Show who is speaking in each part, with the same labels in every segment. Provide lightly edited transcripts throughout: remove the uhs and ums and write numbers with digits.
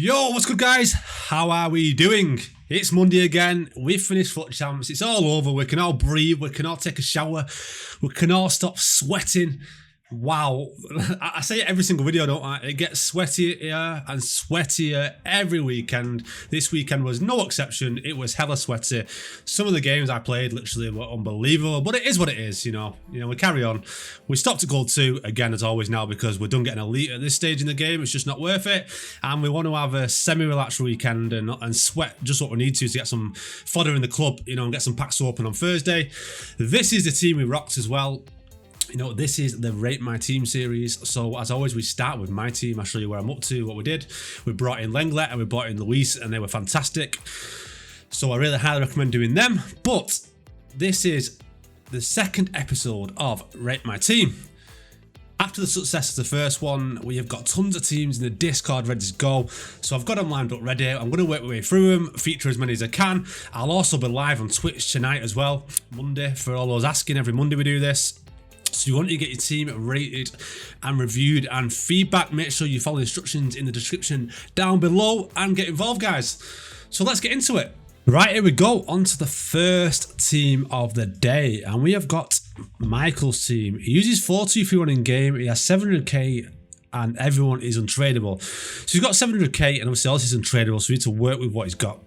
Speaker 1: Yo, what's good guys? How are we doing? It's Monday again, we've finished Foot Champs, it's all over, we can all breathe, we can all take a shower, we can all stop sweating. Wow, I say it every single video, don't I? It gets sweatier and sweatier every weekend. This weekend was no exception, it was hella sweaty. Some of the games I played literally were unbelievable, but it is what it is, you know, we carry on. We stopped at Gold 2, again as always now, because we're done getting elite at this stage in the game, it's just not worth it. And we want to have a semi-relaxed weekend and sweat just what we need to get some fodder in the club, you know, and get some packs open on Thursday. This is the team we rocked as well. You know, this is the Rate My Team series. So as always, we start with my team. I'll show you where I'm up to, what we did. We brought in Lenglet and we brought in Luis, and they were fantastic. So I really highly recommend doing them. But this is the second episode of Rate My Team. After the success of the first one, we have got tons of teams in the Discord ready to go. So I've got them lined up ready. I'm going to work my way through them, feature as many as I can. I'll also be live on Twitch tonight as well, Monday, for all those asking. Every Monday we do this. So you want to get your team rated and reviewed, and feedback, make sure you follow the instructions in the description down below and get involved, guys. So let's get into it. Right, here we go, on to the first team of the day, and we have got Michael's team. He uses 4-2-3-1 in game, he has 700k and everyone is untradeable. So he's got 700k and obviously all this is untradeable, so we need to work with what he's got.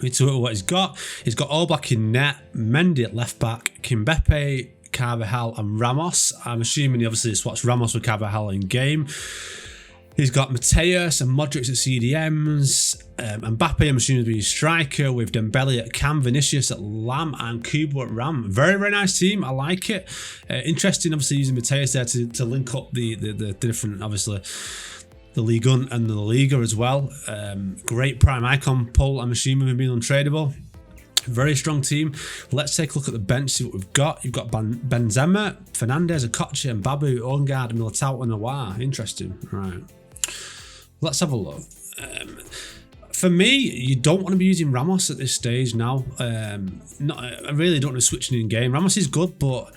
Speaker 1: He's got all black in net, Mendy at left back, Kimbepe, Carvajal and Ramos. I'm assuming he obviously swaps Ramos with Carvajal in game. He's got Mateus and Modric at CDMs. Mbappe, I'm assuming, to be a striker, with Dembele at Cam, Vinicius at Lam, and Kubo at Ram. Very, very nice team. I like it. Interesting, obviously, using Mateus there to link up the different, obviously, the Ligue 1 and the La Liga as well. Great prime icon pull, I'm assuming, with being untradeable. Very strong team. Let's take a look at the bench, see what we've got. You've got Benzema, Fernandes, Okocha, and Babu, Odegaard, Militao, and Aouar. Interesting. Right. Let's have a look. For me, you don't want to be using Ramos at this stage now. I really don't want to switch in game. Ramos is good, but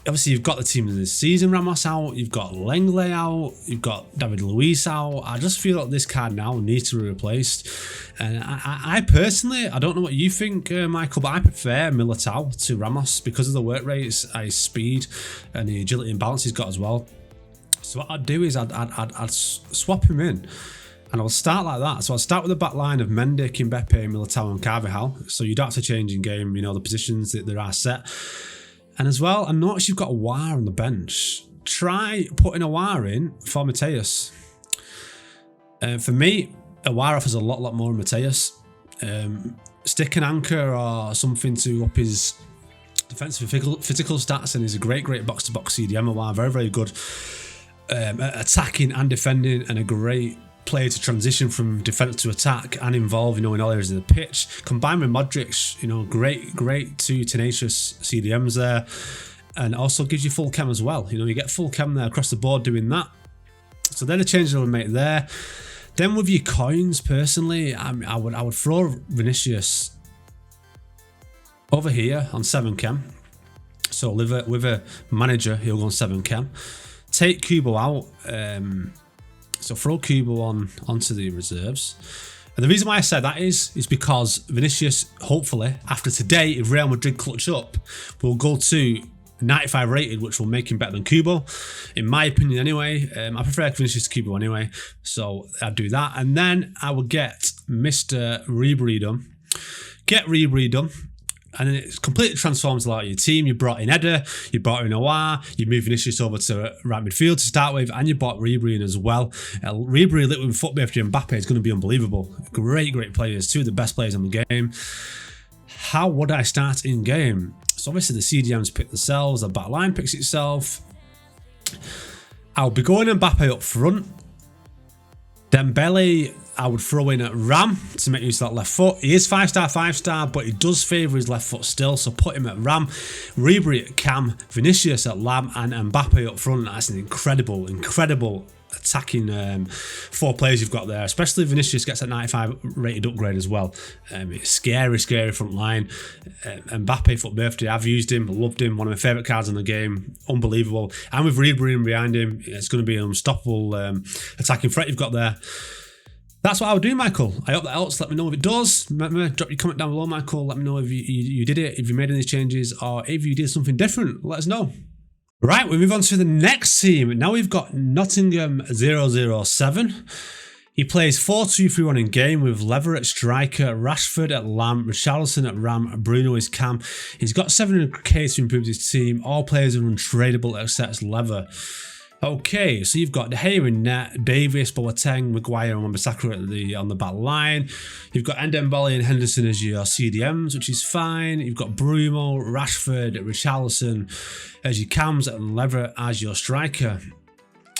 Speaker 1: obviously you've got the team in this season, Ramos out, you've got Lenglet out, you've got David Luiz out. I just feel like this card now needs to be replaced. And I personally, I don't know what you think, Michael, but I prefer Militao to Ramos because of the work rates, his speed, and the agility and balance he's got as well. So what I'd do is I'd swap him in. And I'll start like that. So I'll start with the back line of Mendy, Kimbepe, Militao, and Carvajal. So you don't have to change in game, you know, the positions that there are set. And as well, I notice you've got Aouar on the bench. Try putting Aouar in for Mateus. For me, Aouar offers a lot more than Mateus. Stick an anchor or something to up his defensive physical stats, and he's a great box-to-box CDM. Aouar, very, very good attacking and defending, and a great player to transition from defense to attack and involve, you know, in all areas of the pitch. Combined with Modric, you know, great two tenacious CDMs there, and also gives you full chem as well. You know, you get full chem there across the board doing that. So they're the changes I would make there. Then with your coins, personally, I would throw Vinicius over here on 7 chem. So with a manager, he'll go on 7 chem. Take Kubo out. So throw Kubo onto the reserves. And the reason why I said that is because Vinicius, hopefully, after today, if Real Madrid clutch up, will go to 95 rated, which will make him better than Kubo, in my opinion anyway. I prefer Vinicius to Kubo anyway, so I'd do that. And then I would get Mr. Ribery done. Get Ribery done. And then it completely transforms a lot of your team. You brought in Eder, you brought in Aouar, you moved Vinicius over to right midfield to start with, and you brought Ribery in as well. Ribery lit with foot after Mbappe is going to be unbelievable. Great players, two of the best players in the game. How would I start in game? So obviously the CDMs pick themselves, the back line picks itself. I'll be going Mbappe up front. Dembele, I would throw in at Ram to make use of that left foot. He is 5-star, but he does favour his left foot still, so put him at Ram. Ribery at Cam, Vinicius at Lam, and Mbappe up front. That's an incredible attacking 4 players you've got there, especially Vinicius gets that 95 rated upgrade as well. It's scary front line. Mbappe for birthday, I've used him, loved him, one of my favourite cards in the game, unbelievable. And with Ribery behind him, it's going to be an unstoppable attacking threat you've got there. That's what I would do, Michael. I hope that helps. Let me know if it does. Remember, drop your comment down below, Michael. Let me know if you did it, if you made any changes, or if you did something different. Let us know. Right, we move on to the next team. Now we've got Nottingham 007. He plays 4-2-3-1 in game with Lever at striker, Rashford at Lamb, Richarlison at Ram, Bruno is Cam. He's got 700k to improve his team. All players are untradeable except Lever. Okay, so you've got De Gea in net, Davis, Boateng, Maguire and Wan-Bissaka on the back line. You've got Ndembele and Henderson as your CDMs, which is fine. You've got Bruno, Rashford, Richarlison as your cams and Lever as your striker.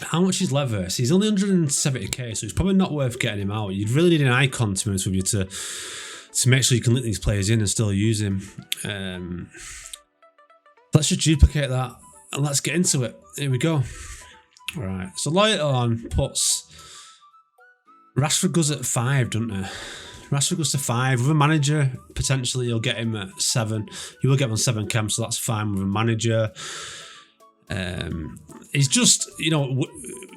Speaker 1: How much is Lever? So he's only 170k, so it's probably not worth getting him out. You'd really need an icon, to be honest with you, to make sure you can link these players in and still use him. Let's just duplicate that and let's get into it. Here we go. Right, so Loyal on puts Rashford goes at 5, doesn't he? Rashford goes to 5 with a manager. Potentially, you'll get him at 7. You will get him on 7 cam, so that's fine with a manager. He's just, you know,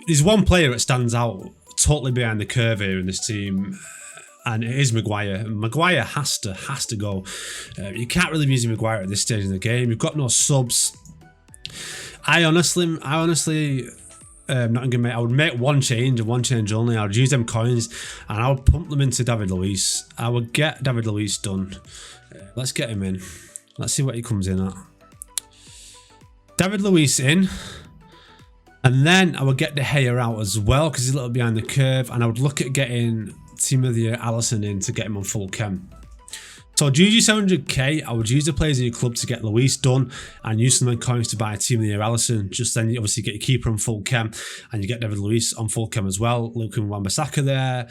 Speaker 1: there's one player that stands out totally behind the curve here in this team, and it is Maguire. Maguire has to go. You can't really be using Maguire at this stage in the game. You've got no subs. I honestly. I would make one change and one change only. I would use them coins and I would pump them into David Luiz. I would get David Luiz done. Let's get him in. Let's see what he comes in at. David Luiz in. And then I would get De Gea out as well because he's a little behind the curve. And I would look at getting Timothy Allison in to get him on full chem. So I'd use your 700k, I would use the players in your club to get Luis done and use some of the coins to buy a team of the year Allison. Just then you obviously get your keeper on full chem and you get David Luiz on full chem as well. Luke and Wan-Bissaka there.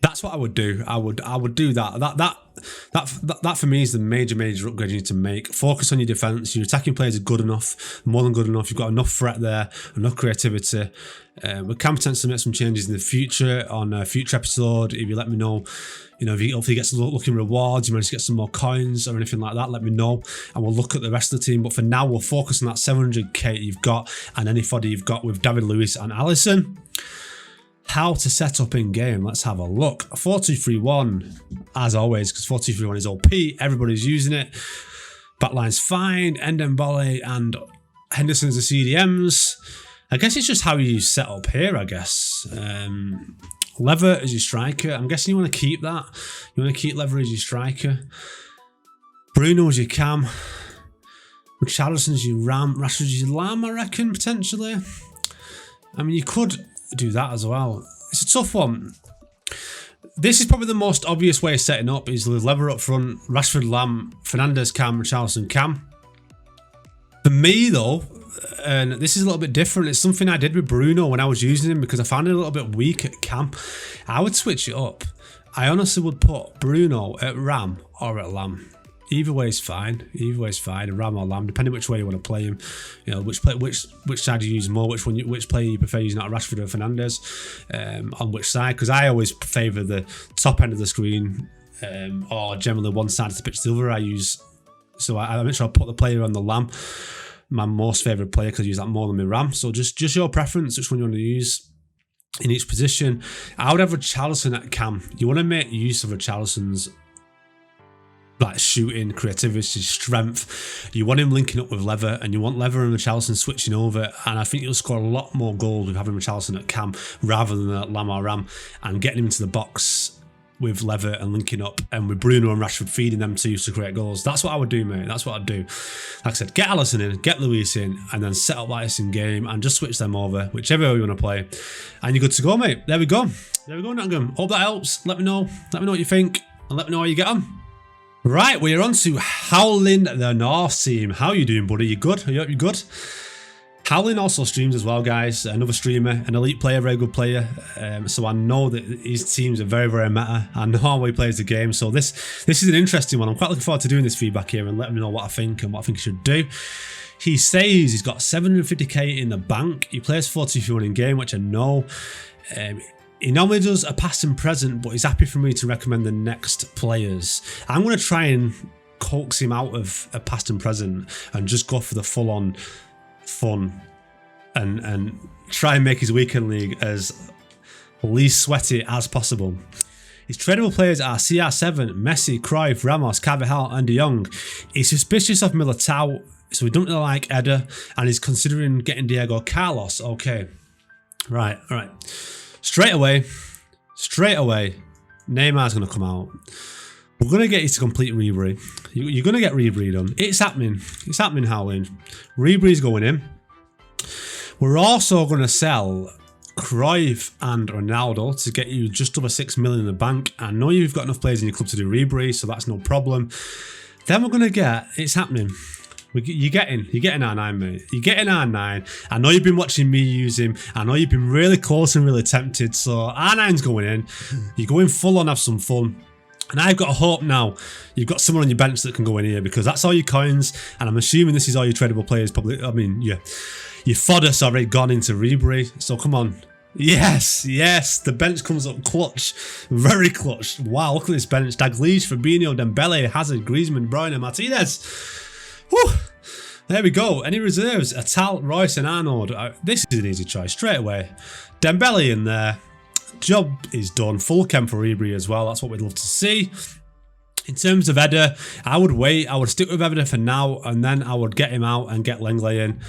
Speaker 1: That's what I would do. I would do that. That for me is the major upgrade you need to make. Focus on your defence. Your attacking players are good enough, more than good enough. You've got enough threat there, enough creativity. We can potentially make some changes in the future on a future episode. If you let me know, you know, if you hopefully get some looking rewards, you manage to get some more coins or anything like that, let me know and we'll look at the rest of the team. But for now, we'll focus on that 700k you've got and any fodder you've got with David Luiz and Allison. How to set up in game, let's have a look. 4-2-3-1 as always, because 4-2-3-1 is OP, everybody's using it. Backline's fine. Ndembele and Henderson as the CDMs. I guess it's just how you set up here, I guess. Lever as your striker. I'm guessing you want to keep that. You want to keep Lever as your striker. Bruno as your cam. Richarlison as your ram. Rashford as your lamb, I reckon, potentially. I mean, you could do that as well. It's a tough one. This is probably the most obvious way of setting up is with Lever up front, Rashford, Lamb, Fernandes, Cam, Richarlison, Cam. For me though, and this is a little bit different, it's something I did with Bruno when I was using him because I found it a little bit weak at Cam. I would switch it up. I honestly would put Bruno at Ram or at Lamb. Either way is fine. Either way is fine. Ram or Lamb, depending which way you want to play him. You know, which side you use more, which player you prefer using, out of Rashford or Fernandes, on which side. Because I always favour the top end of the screen, or generally one side of the pitch. The other I use. So I make sure I put the player on the Lamb, my most favourite player, because I use that more than my Ram. So just your preference, which one you want to use in each position. I would have Richarlison at Cam. You want to make use of Richarlison's like shooting, creativity, strength. You want him linking up with Lever, and you want Lever and Richarlison switching over, and I think you'll score a lot more goals with having Richarlison at Cam rather than at Lam or Ram, and getting him into the box with Lever and linking up, and with Bruno and Rashford feeding them to create goals. That's what I would do, mate. That's what I'd do. Like I said, get Allison in, get Luis in, and then set up like this in game and just switch them over, whichever way you want to play, and you're good to go, mate. There we go. There we go, Nottingham. Hope that helps. Let me know. Let me know what you think, and let me know how you get on. Right, we're on to Howling the North team. How you doing, buddy? You good? I hope you're good. Howling also streams as well, guys. Another streamer, an elite player, very good player. So I know that his teams are very, very meta. I know how he plays the game. So this is an interesting one. I'm quite looking forward to doing this feedback here and letting me know what I think and what I think he should do. He says he's got 750k in the bank. He plays 4-2-3-1 in game, which I know. He normally does a past and present, but he's happy for me to recommend the next players. I'm going to try and coax him out of a past and present and just go for the full-on fun and try and make his weekend league as least sweaty as possible. His tradable players are CR7, Messi, Cruyff, Ramos, Carvajal and De Jong. He's suspicious of Militao, so he don't really like Eder, and he's considering getting Diego Carlos. Okay. Right, all right. Straight away, Neymar's going to come out. We're going to get you to complete Ribery. You're going to get Ribery done. It's happening. It's happening, Howland. Ribery's going in. We're also going to sell Cruyff and Ronaldo to get you just over 6 million in the bank. I know you've got enough players in your club to do Ribery, so that's no problem. Then we're going to get, it's happening. You're getting R9, mate. You're getting R9. I know you've been watching me use him. I know you've been really close and really tempted. So R9's going in. You're going full on, have some fun. And I've got a hope now you've got someone on your bench that can go in here, because that's all your coins. And I'm assuming this is all your tradable players. Probably, I mean, yeah. Your fodder's already gone into Ribery. So come on. Yes. The bench comes up clutch. Very clutch. Wow, look at this bench. Dalglish, Fabinho, Dembele, Hazard, Griezmann, Bruyne, Martinez. Whew. There we go. Any reserves? Atal, Royce and Arnold. This is an easy try straight away. Dembele in there. Job is done. Full chem for Ribery as well. That's what we'd love to see. In terms of Eder, I would wait. I would stick with Eder for now, and then I would get him out and get Lenglet in.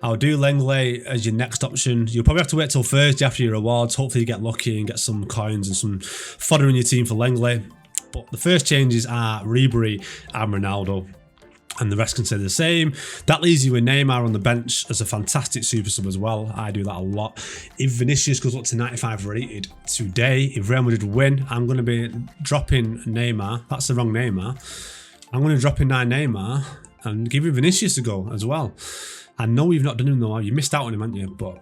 Speaker 1: I would do Lenglet as your next option. You'll probably have to wait till Thursday after your rewards. Hopefully you get lucky and get some coins and some fodder in your team for Lenglet. But the first changes are Ribery and Ronaldo, and the rest can stay the same. That leaves you with Neymar on the bench as a fantastic super sub as well. I do that a lot. If Vinicius goes up to 95 rated today, if Real Madrid win, I'm going to be dropping Neymar. That's the wrong Neymar. I'm going to drop in Neymar and give him Vinicius a go as well. I know you've not done him though. You missed out on him, haven't you? But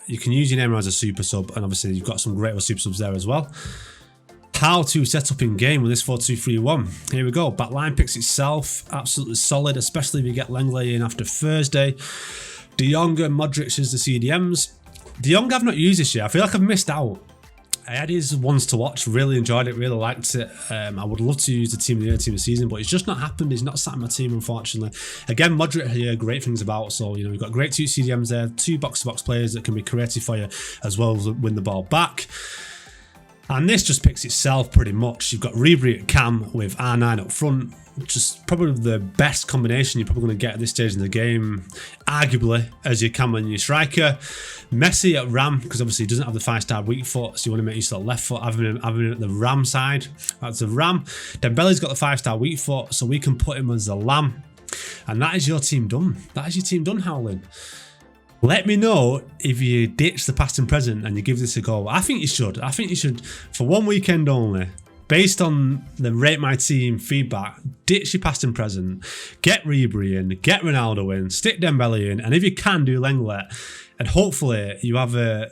Speaker 1: you can use your Neymar as a super sub, and obviously you've got some great super subs there as well. How to set up in game with this 4-2-3-1. Here we go. Back line picks itself. Absolutely solid, especially if you get Lenglet in after Thursday. De Jong and Modric as the CDMs. De Jong I've not used this year. I feel like I've missed out. I had his ones to watch. Really enjoyed it. Really liked it. I would love to use the team of the year, team of the season, but it's just not happened. He's not sat in my team, unfortunately. Again, Modric here, great things about. So, you know, you've got great 2 CDMs there. 2 box-to-box players that can be creative for you as well as win the ball back. And this just picks itself pretty much. You've got Ribery at cam with R9 up front. Just probably the best combination you're probably going to get at this stage in the game, arguably, as your cam and your striker. Messi at Ram, because obviously he doesn't have the 5-star weak foot, so you want to make use of the left foot, having him at the Ram side. That's the Ram. Dembele's got the 5-star weak foot, so we can put him as the Lamb. And that is your team done. That is your team done, Howling. Let me know if you ditch the past and present and you give this a go. I think you should. I think you should, for one weekend only, based on the Rate My Team feedback, ditch your past and present, get Ribery in, get Ronaldo in, stick Dembele in, and if you can, do Lenglet. And hopefully you have a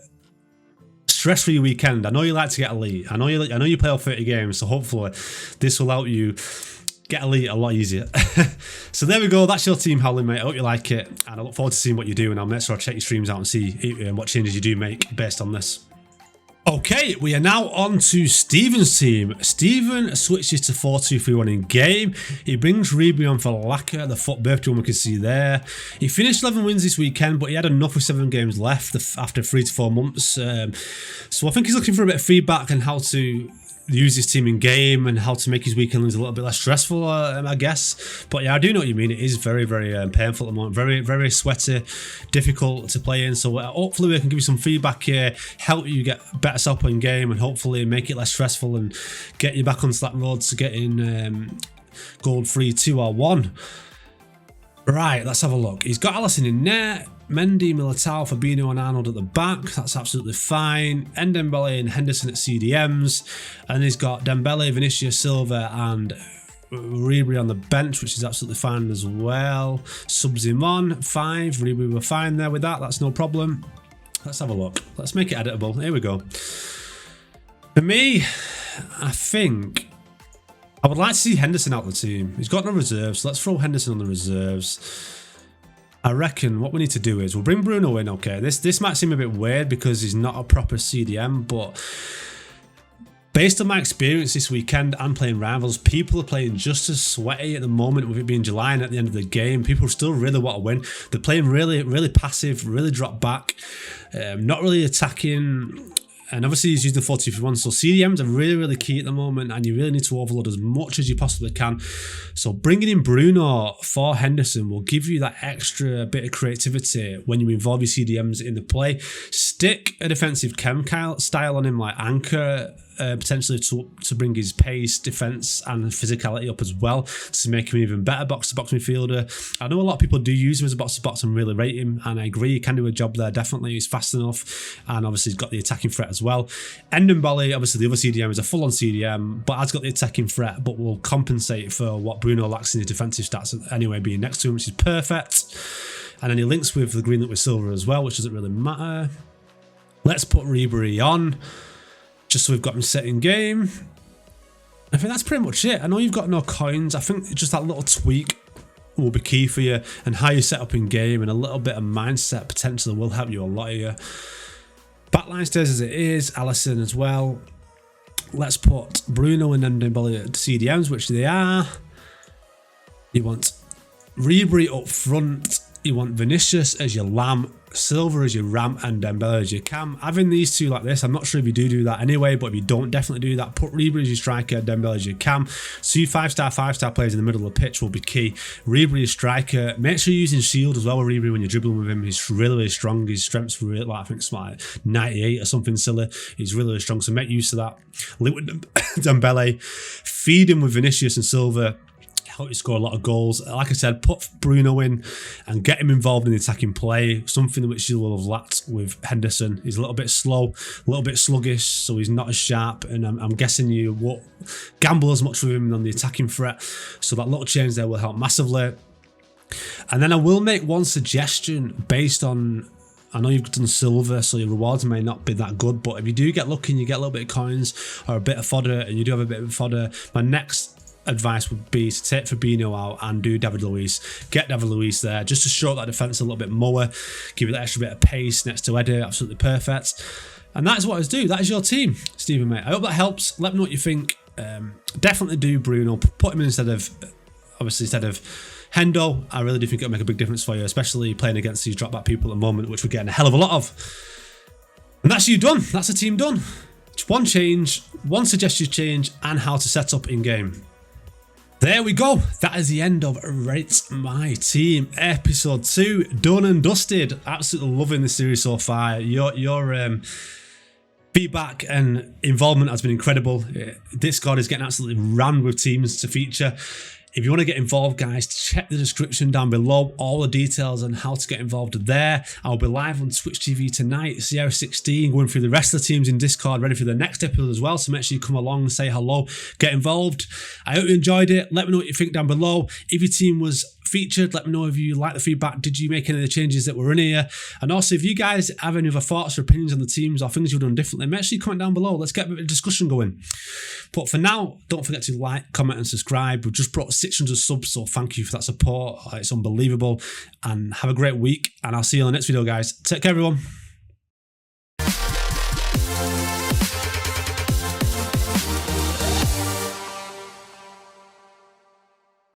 Speaker 1: stress-free weekend. I know you like to get elite. I know you play all 30 games, so hopefully this will help you get elite a lot easier. So there we go. That's your team, Howling, mate. I hope you like it, and I look forward to seeing what you do, and I'll make sure I check your streams out and see what changes you do make based on this. Okay, we are now on to Stephen's team. Stephen switches to 4-2-3-1 in game. He brings Ribery on for Laka, the foot birthday one we can see there. He finished 11 wins this weekend, but he had enough with 7 games left after 3 to 4 months. So I think he's looking for a bit of feedback on how to use his team in game and how to make his weekends a little bit less stressful, I guess. But yeah, I do know what you mean. It is very, very painful at the moment. Very, very sweaty, difficult to play in. So hopefully we can give you some feedback here, help you get better self in game, and hopefully make it less stressful and get you back on that road to getting gold free 2 or 1. Right, let's have a look. He's got Alisson in net. Mendy, Militao, Fabinho and Arnold at the back. That's absolutely fine. Dembele and Henderson at CDMs. And he's got Dembele, Vinicius, Silva and Ribery on the bench, which is absolutely fine as well. Subs him on. 5. Ribery were fine there with that. That's no problem. Let's have a look. Let's make it editable. Here we go. For me, I think I would like to see Henderson out of the team. He's got no reserves, so let's throw Henderson on the reserves. I reckon what we need to do is we'll bring Bruno in. Okay, this might seem a bit weird because he's not a proper CDM, but Based on my experience this weekend and playing rivals, people are playing just as sweaty at the moment with it being July and at the end of the game. People still really want to win. They're playing really, really passive, really drop back, not really attacking. And obviously he's using the 4-2-3-1, so CDMs are really, really key at the moment, and you really need to overload as much as you possibly can. So bringing in Bruno for Henderson will give you that extra bit of creativity when you involve your CDMs in the play. Stick a defensive chem style on him like Anchor, potentially to bring his pace, defence and physicality up as well, to make him even better box-to-box midfielder. I know a lot of people do use him as a box-to-box and really rate him, and I agree he can do a job there, definitely. He's fast enough, and obviously he's got the attacking threat as well. Ndombele, obviously the other CDM, is a full-on CDM, but has got the attacking threat, but will compensate for what Bruno lacks in his defensive stats anyway, being next to him, which is perfect. And then he links with the green link with silver as well, which doesn't really matter. Let's put Ribery on, just so we've got him set in game. I think that's pretty much it. I know you've got no coins. I think just that little tweak will be key for you, and how you set up in game and a little bit of mindset potentially will help you a lot here. Backline stays as it is, Alisson as well. Let's put Bruno and Ndombele at CDMs, which they are. You want Ribery up front. You want Vinicius as your lamb, Silva as your ram, and Dembele as your cam. Having these two like this, I'm not sure if you do that anyway, but if you don't, definitely do that. Put Ribery as your striker, Dembele as your cam. 2 5-star players in the middle of the pitch will be key. Ribery as striker. Make sure you're using shield as well with Ribery when you're dribbling with him. He's really, really strong. His strength's really, like, I think it's like 98 or something silly. He's really, really strong, so make use of that. Link with Dembele. Feed him with Vinicius and Silva. Help you score a lot of goals. Like I said, put Bruno in and get him involved in the attacking play, something which you will have lacked with Henderson. He's a little bit slow, a little bit sluggish, so he's not as sharp, and I'm guessing you won't gamble as much with him on the attacking threat, so that little change there will help massively. And then I will make one suggestion based on, I know you've done silver, so your rewards may not be that good, but if you do get lucky and you get a little bit of coins or a bit of fodder, and you do have a bit of fodder, my next advice would be to take Fabinho out and do David Luiz. Get David Luiz there just to show that defence a little bit more, give it that extra bit of pace next to Eddie. Absolutely perfect. And that is what I do. That is your team, Stephen, mate. I hope that helps. Let me know what you think. Definitely do Bruno. Put him in instead of Hendo. I really do think it'll make a big difference for you, especially playing against these drop back people at the moment, which we're getting a hell of a lot of. And that's you done. That's the team done. Just one change, one suggested change, and how to set up in game. There we go. That is the end of Rate My Team episode 2, done and dusted. Absolutely loving this series so far. Your feedback and involvement has been incredible. Discord is getting absolutely rammed with teams to feature. If you want to get involved, guys, check the description down below. All the details on how to get involved there. I'll be live on Twitch TV tonight, CR16, going through the rest of the teams in Discord, ready for the next episode as well. So make sure you come along and say hello, get involved. I hope you enjoyed it. Let me know what you think down below. If your team was featured, let me know if you like the feedback. Did you make any of the changes that were in here? And also, if you guys have any other thoughts or opinions on the teams or things you've done differently, make sure you comment down below. Let's get a bit of discussion going. But for now, don't forget to like, comment and subscribe. We've just brought 600 subs, so thank you for that support. It's unbelievable. And have a great week, and I'll see you on the next video, guys. Take care, everyone.